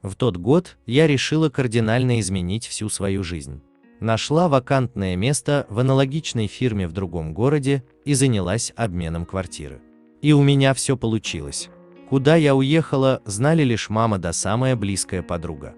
В тот год я решила кардинально изменить всю свою жизнь. Нашла вакантное место в аналогичной фирме в другом городе и занялась обменом квартиры. И у меня все получилось. Куда я уехала, знали лишь мама да самая близкая подруга.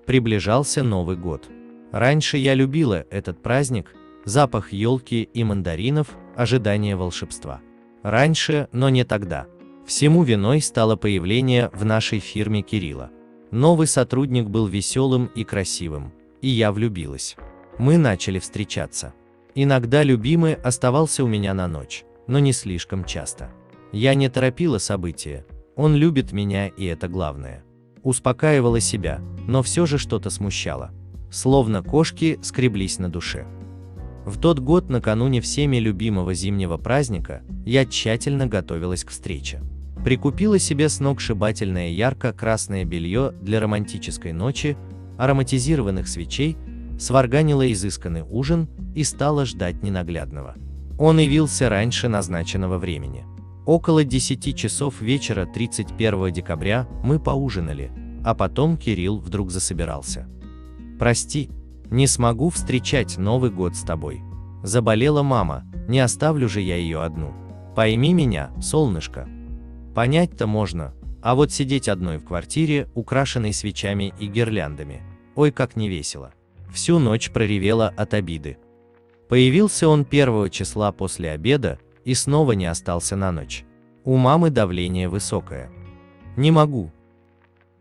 Приближался Новый год. Раньше я любила этот праздник, запах елки и мандаринов, ожидание волшебства. Раньше, но не тогда. Всему виной стало появление в нашей фирме Кирилла. Новый сотрудник был веселым и красивым, и я влюбилась. Мы начали встречаться. Иногда любимый оставался у меня на ночь, но не слишком часто. Я не торопила события, он любит меня, и это главное. Успокаивала себя, но все же что-то смущало. Словно кошки скреблись на душе. В тот год, накануне всеми любимого зимнего праздника, я тщательно готовилась к встрече. Прикупила себе сногсшибательное ярко-красное белье для романтической ночи, ароматизированных свечей, сварганила изысканный ужин и стала ждать ненаглядного. Он явился раньше назначенного времени. Около 10 часов вечера 31 декабря мы поужинали, а потом Кирилл вдруг засобирался. «Прости, не смогу встречать Новый год с тобой. Заболела мама, не оставлю же я ее одну. Пойми меня, солнышко». Понять-то можно, а вот сидеть одной в квартире, украшенной свечами и гирляндами, ой, как невесело. Всю ночь проревела от обиды. Появился он 1 числа после обеда и снова не остался на ночь. У мамы давление высокое. Не могу.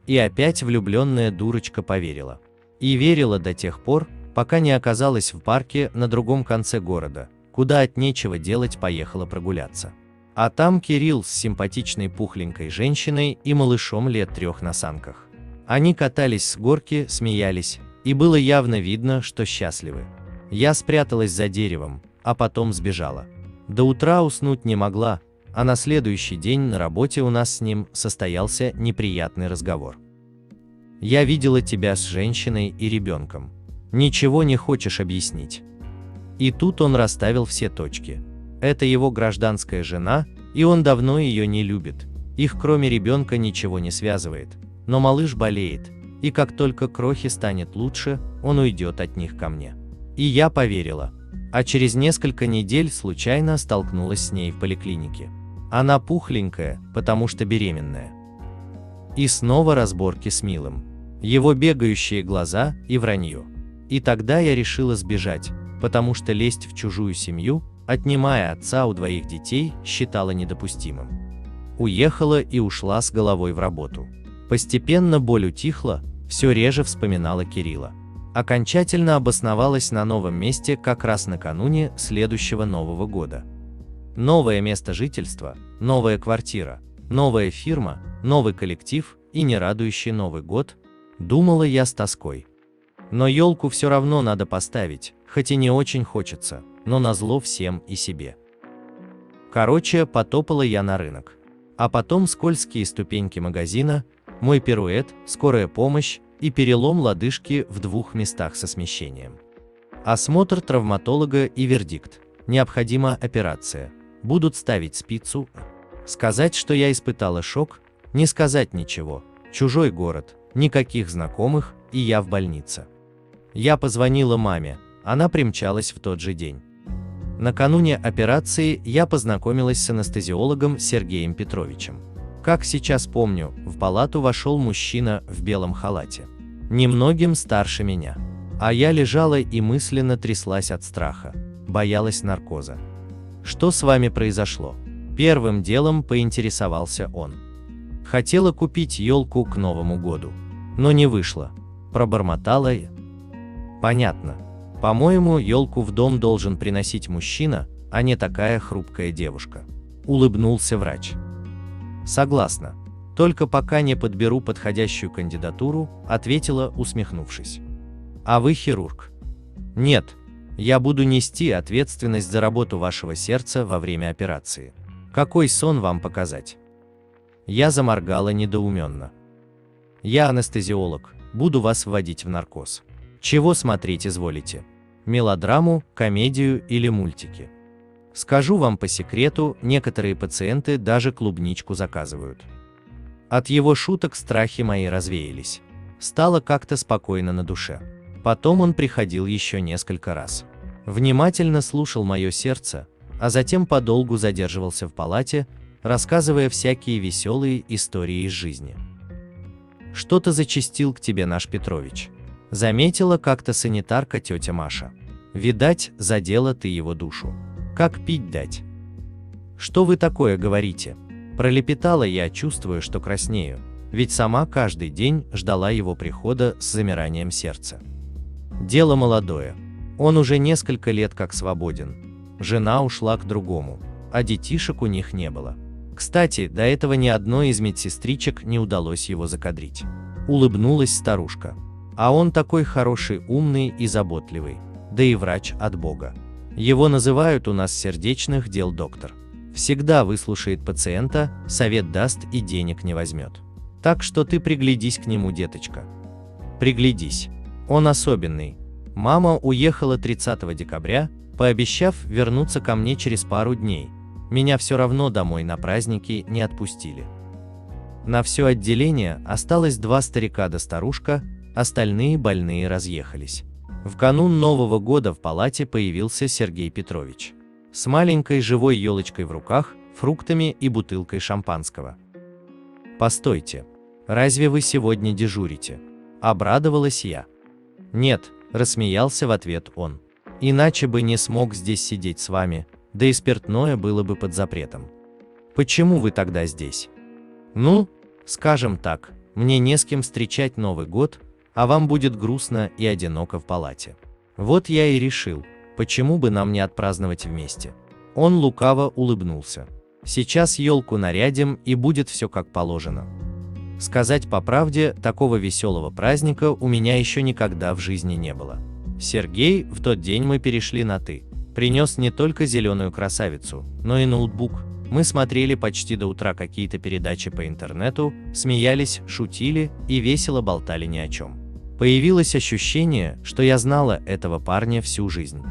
И опять влюбленная дурочка поверила. И верила до тех пор, пока не оказалась в парке на другом конце города, куда от нечего делать поехала прогуляться. А там Кирилл с симпатичной пухленькой женщиной и малышом лет 3 на санках. Они катались с горки, смеялись, и было явно видно, что счастливы. Я спряталась за деревом, а потом сбежала. До утра уснуть не могла, а на следующий день на работе у нас с ним состоялся неприятный разговор. «Я видела тебя с женщиной и ребенком. Ничего не хочешь объяснить?» И тут он расставил все точки. Это его гражданская жена, и он давно ее не любит. Их кроме ребенка ничего не связывает. Но малыш болеет, и как только крохе станет лучше, он уйдет от них ко мне. И я поверила. А через несколько недель случайно столкнулась с ней в поликлинике. Она пухленькая, потому что беременная. И снова разборки с Милым. Его бегающие глаза и вранье. И тогда я решила сбежать, потому что лезть в чужую семью, отнимая отца у 2 детей, считала недопустимым. Уехала и ушла с головой в работу. Постепенно боль утихла, все реже вспоминала Кирилла. Окончательно обосновалась на новом месте как раз накануне следующего Нового года. Новое место жительства, новая квартира, новая фирма, новый коллектив и нерадующий Новый год, думала я с тоской. Но елку все равно надо поставить, хоть и не очень хочется, но назло всем и себе. Короче, потопала я на рынок. А потом скользкие ступеньки магазина, мой пируэт, скорая помощь и перелом лодыжки в 2 местах со смещением. Осмотр травматолога и вердикт. Необходима операция. Будут ставить спицу. Сказать, что я испытала шок, не сказать ничего. Чужой город, никаких знакомых, и я в больнице. Я позвонила маме, она примчалась в тот же день. Накануне операции я познакомилась с анестезиологом Сергеем Петровичем. Как сейчас помню, в палату вошел мужчина в белом халате. Немногим старше меня. А я лежала и мысленно тряслась от страха. Боялась наркоза. «Что с вами произошло?» Первым делом поинтересовался он. Хотела купить елку к Новому году. Но не вышло. Пробормотала я. Понятно. По-моему, елку в дом должен приносить мужчина, а не такая хрупкая девушка. Улыбнулся врач. Согласна. Только пока не подберу подходящую кандидатуру, ответила, усмехнувшись. А вы хирург? Нет. Я буду нести ответственность за работу вашего сердца во время операции. Какой сон вам показать? Я заморгала недоуменно. Я анестезиолог, буду вас вводить в наркоз. Чего смотреть изволите? Мелодраму, комедию или мультики? Скажу вам по секрету, некоторые пациенты даже клубничку заказывают. От его шуток страхи мои развеялись. Стало как-то спокойно на душе. Потом он приходил еще несколько раз. Внимательно слушал мое сердце, а затем подолгу задерживался в палате, рассказывая всякие веселые истории из жизни. «Что-то зачастил к тебе наш Петрович», — заметила как-то санитарка тетя Маша. «Видать, задела ты его душу. Как пить дать?» «Что вы такое говорите?» — пролепетала я, чувствуя, что краснею, ведь сама каждый день ждала его прихода с замиранием сердца. Дело молодое. Он уже несколько лет как свободен. Жена ушла к другому, а детишек у них не было. Кстати, до этого ни одной из медсестричек не удалось его закадрить. Улыбнулась старушка. А он такой хороший, умный и заботливый, да и врач от Бога. Его называют у нас сердечных дел доктор. Всегда выслушает пациента, совет даст и денег не возьмет. Так что ты приглядись к нему, деточка. Приглядись. Он особенный. Мама уехала 30 декабря, пообещав вернуться ко мне через пару дней. Меня все равно домой на праздники не отпустили. На все отделение осталось 2 старика да старушка, остальные больные разъехались. В канун Нового года в палате появился Сергей Петрович. С маленькой живой елочкой в руках, фруктами и бутылкой шампанского. «Постойте, разве вы сегодня дежурите?» – обрадовалась я. «Нет», – рассмеялся в ответ он. «Иначе бы не смог здесь сидеть с вами, да и спиртное было бы под запретом». «Почему вы тогда здесь?» «Ну, скажем так, мне не с кем встречать Новый год, а вам будет грустно и одиноко в палате. Вот я и решил, почему бы нам не отпраздновать вместе». Он лукаво улыбнулся. «Сейчас елку нарядим, и будет все как положено». Сказать по правде, такого веселого праздника у меня еще никогда в жизни не было. Сергей, в тот день мы перешли на «ты». Принес не только зеленую красавицу, но и ноутбук. Мы смотрели почти до утра какие-то передачи по интернету, смеялись, шутили и весело болтали ни о чем. Появилось ощущение, что я знала этого парня всю жизнь.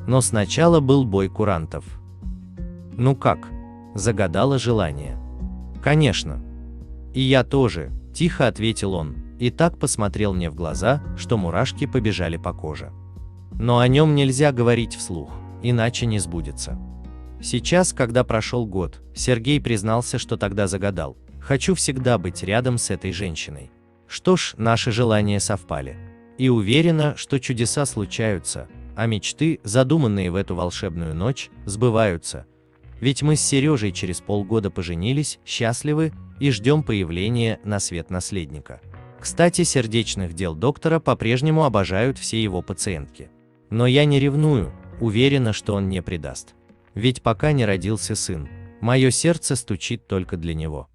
Но сначала был бой курантов. «Ну как?» – загадала желание. «Конечно». «И я тоже», – тихо ответил он, и так посмотрел мне в глаза, что мурашки побежали по коже. Но о нем нельзя говорить вслух, иначе не сбудется. Сейчас, когда прошел год, Сергей признался, что тогда загадал: «Хочу всегда быть рядом с этой женщиной». Что ж, наши желания совпали. И уверена, что чудеса случаются, а мечты, задуманные в эту волшебную ночь, сбываются. Ведь мы с Сережей через полгода поженились, счастливы и ждем появления на свет наследника. Кстати, сердечных дел доктора по-прежнему обожают все его пациентки. Но я не ревную, уверена, что он не предаст. Ведь пока не родился сын, мое сердце стучит только для него.